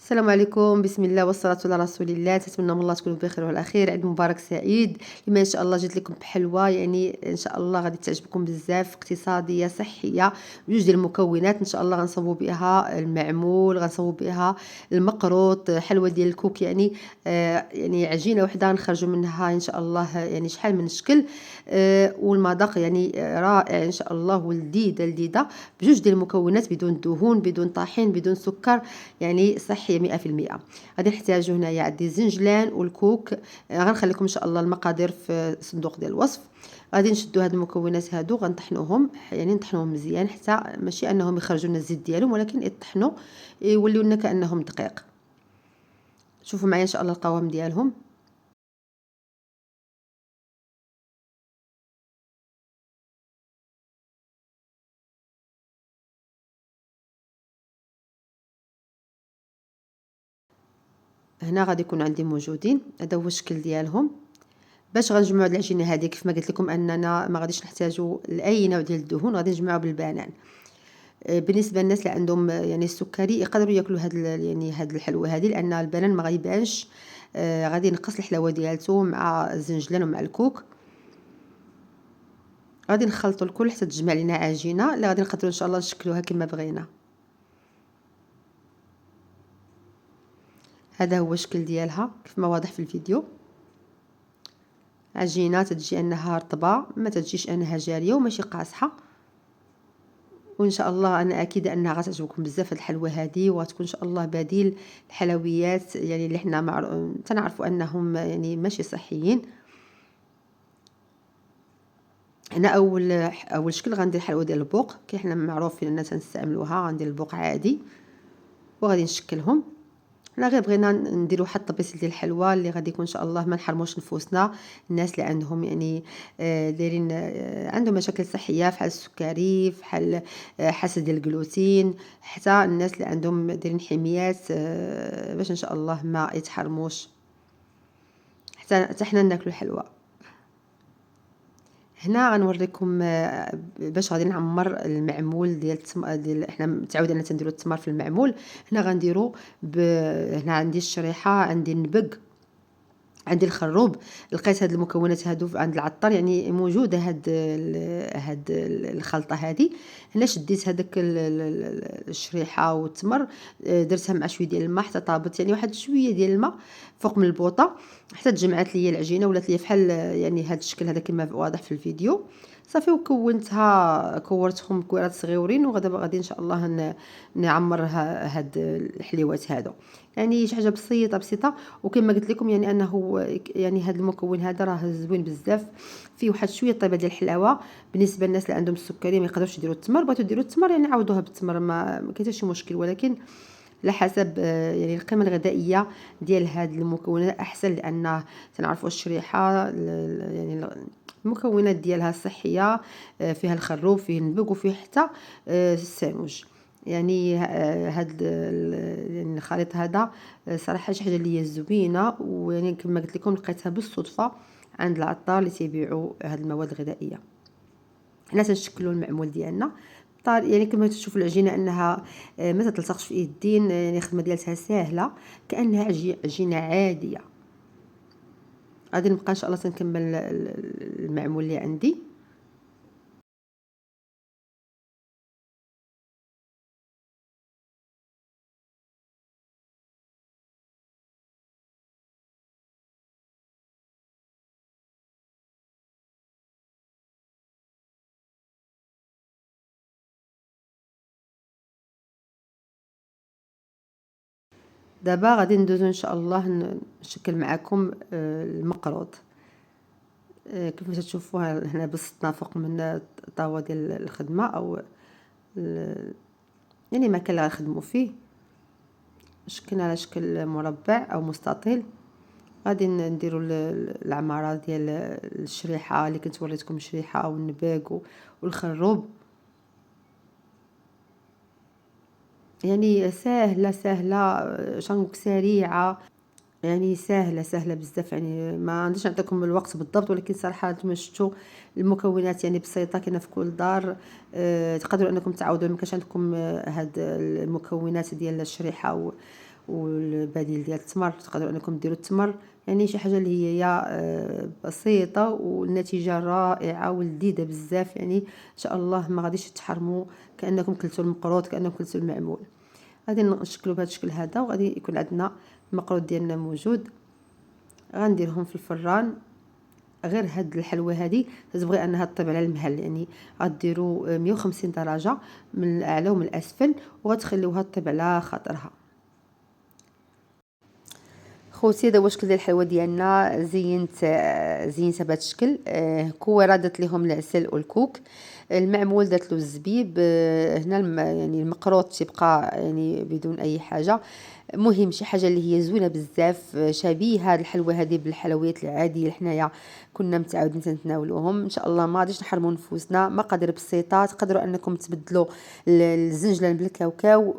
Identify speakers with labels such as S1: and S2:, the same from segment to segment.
S1: السلام عليكم، بسم الله والصلاة على رسول الله. نتمنى من الله تكونوا بخير وعلى خير. عيد مبارك سعيد. اليوم ان شاء الله جيت لكم بحلوى، يعني ان شاء الله غادي تعجبكم بزاف، اقتصاديه صحيه، بجوج ديال المكونات. ان شاء الله غنصوبوا بها المعمول، غنصوبوا بها المقروط، حلوى ديال الكوك، يعني يعني عجينه وحده نخرجوا منها ان شاء الله يعني شحال من شكل. والمذاق يعني رائع ان شاء الله، ولذيذه لذيذه، بجوج ديال المكونات، بدون دهون، بدون طحين، بدون سكر، يعني صحيه 100%. غادي نحتاجو هنايا عندي الزنجلان والكوك. غنخلي لكم ان شاء الله المقادير في الصندوق ديال الوصف. غادي نشدو هاد المكونات هادو، غنطحنوهم، يعني نطحنوهم مزيان حتى ماشي انهم يخرجوا لنا الزيت ديالهم، ولكن يطحنوا يوليو لنا كانهم دقيق. شوفوا معايا ان شاء الله القوام ديالهم. هنا غادي يكون عندي موجودين، هذا هو الشكل ديالهم. باش غنجمعوا هاد العجينه هذه، كيف ما قلت لكم اننا ما غاديش نحتاجوا لاي نوع ديال الدهون، غادي نجمعوا بالبنان. بالنسبه للناس اللي عندهم يعني السكري، يقدروا ياكلوا يعني هاد الحلوى هذه، لان البنان ما غيبانش. غادي نقص الحلاوه ديالته مع الزنجلان ومع الكوك. غادي نخلطوا الكل حتى تجمع لنا عجينه اللي غادي نقدروا ان شاء الله نشكلوها كما بغينا. هذا هو الشكل ديالها كيف ما واضح في الفيديو. عجينه تتجي انها رطبه، ما تجيش انها جاريه وماشي قاصحه. وان شاء الله انا اكيده انها غتعجبكم بزاف هاد الحلوى هذه، وغتكون ان شاء الله بديل الحلويات يعني اللي حنا تنعرفوا انهم يعني ماشي صحيين. هنا اول شكل غندير حلوى ديال البوق، كي حنا معروفين اننا تنستعملوها. غندير البوق عادي وغادي نشكلهم. حنا غير بغينا نديرو واحد الطبيس ديال الحلوى اللي غادي يكون ان شاء الله ما نحرموش نفوسنا. الناس اللي عندهم يعني دايرين عندهم مشاكل صحيه، فحال السكري، فحال حسد ديال الجلوتين، حتى الناس اللي عندهم دايرين حميات، باش ان شاء الله ما يتحرموش حتى حنا ناكلو الحلوى. هنا غنوريكم باش غادي نعمر المعمول ديال احنا متعودين ان تنديروا التمر في المعمول. هنا غنديرو هنا عندي الشريحه، عندي النبق، عندي الخروب. لقيت هاد المكونات هادو عند العطار، يعني موجوده هاد الخلطه هذه. هنا شديت هذاك الشريحه والتمر، درتها مع شويه ديال الماء حتى طابت، يعني واحد شويه ديال الماء فوق من البوطه حتى تجمعات ليا العجينه، ولات ليا فحال يعني هاد الشكل هذا كما واضح في الفيديو. صافي وكونتها، كورتهم مكورات صغيورين، وغدا غادي ان شاء الله نعمرها هاد الحليوات هادو. يعني شي حاجه بسيطه بسيطه. وكما قلت لكم يعني انه يعني هذا المكون هذا راه زوين بزاف، فيه واحد شويه طيبه ديال الحلاوه. بالنسبه للناس اللي عندهم السكري ما يقدروش يديروا التمر، بغيتو ديروا التمر يعني عوضوها بالتمر، ما كاين حتى شي مشكل. ولكن على حسب يعني القيمه الغذائيه ديال هاد المكونات احسن، لان تنعرفوا الشريحه يعني المكونات ديالها الصحيه، فيها الخروب، فيه النبق، وفيه حتى السانوج. يعني هاد يعني الخليط هذا صراحه شي حاجه اللي هي زوينه، ويعني كما قلت لكم لقيتها بالصدفه عند العطار اللي تيبيعوا هاد المواد الغذائيه. حنا تنشكلوا المعمول ديالنا يعني كما تشوفوا العجينه انها ما تتلصقش في اليدين، يعني الخدمه ديالها ساهله كانها عجينه عاديه. غادي نبقى ان شاء الله تنكمل المعمول اللي عندي. دابا غادي ندوزو ان شاء الله نشكل معكم المقروط. كيف ما تشوفوها هنا بسطنا فوق من الطاوه ديال الخدمه، او يعني المكان اللي غنخدموا فيه. شكلنا على شكل مربع او مستطيل. غادي نديروا العماره ديال الشريحه اللي كنت وريتكم، الشريحه او النباق والخروب. يعني سهله سهله، شنك سريعه، يعني سهله سهله بزاف. يعني ما عنديش نعطيكم الوقت بالضبط، ولكن صراحه نتوما شفتوا المكونات يعني بسيطه، كاينه في كل دار. تقدروا انكم تعاودوا، ما كانش عندكم هاد المكونات ديال الشريحه والبديل ديال التمر تقدروا انكم ديروا التمر، يعني شي حاجه اللي هي بسيطه والنتيجه رائعه ولذيذه بزاف، يعني ان شاء الله ما غاديش تحرموا، كانكم كلتوا المقروط، كانكم كلتوا المعمول. غادي نشكلوا بهذا الشكل هذا، وغادي يكون عندنا المقروط ديالنا موجود. غنديرهم في الفران. غير هاد الحلوى هذه تبغي انها تطيب على المهل، يعني غديروا 150 درجه من الاعلى ومن الاسفل، وغتخليوها تطيب على خاطرها. خوتي هذا هو الشكل ديال الحلوى ديالنا. زينتها بهذا الشكل. كويره درت لهم العسل والكوك. المعمول درت له الزبيب. هنا يعني المقروط تيبقى يعني بدون اي حاجه. مهم شي حاجه اللي هي زوينه بزاف، شبيهه الحلوى هذه بالحلويات العاديه اللي حنايا كنا متعودين نتناولوهم. ان شاء الله ما غاديش نحرموا نفوسنا. مقادير بسيطه، تقدروا انكم تبدلوا الزنجلان بالكاوكاو.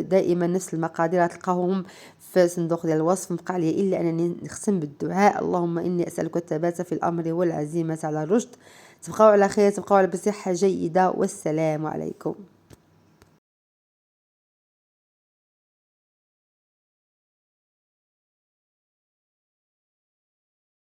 S1: دائما نفس المقادير غتلقاوهم في صندوق ديال الوصف. مبقى لي الا انني نختم بالدعاء. اللهم اني اسالك الثبات في الامر والعزيمه على الرشد. تبقاو على خير، تبقاو على بصحه جيده، والسلام عليكم.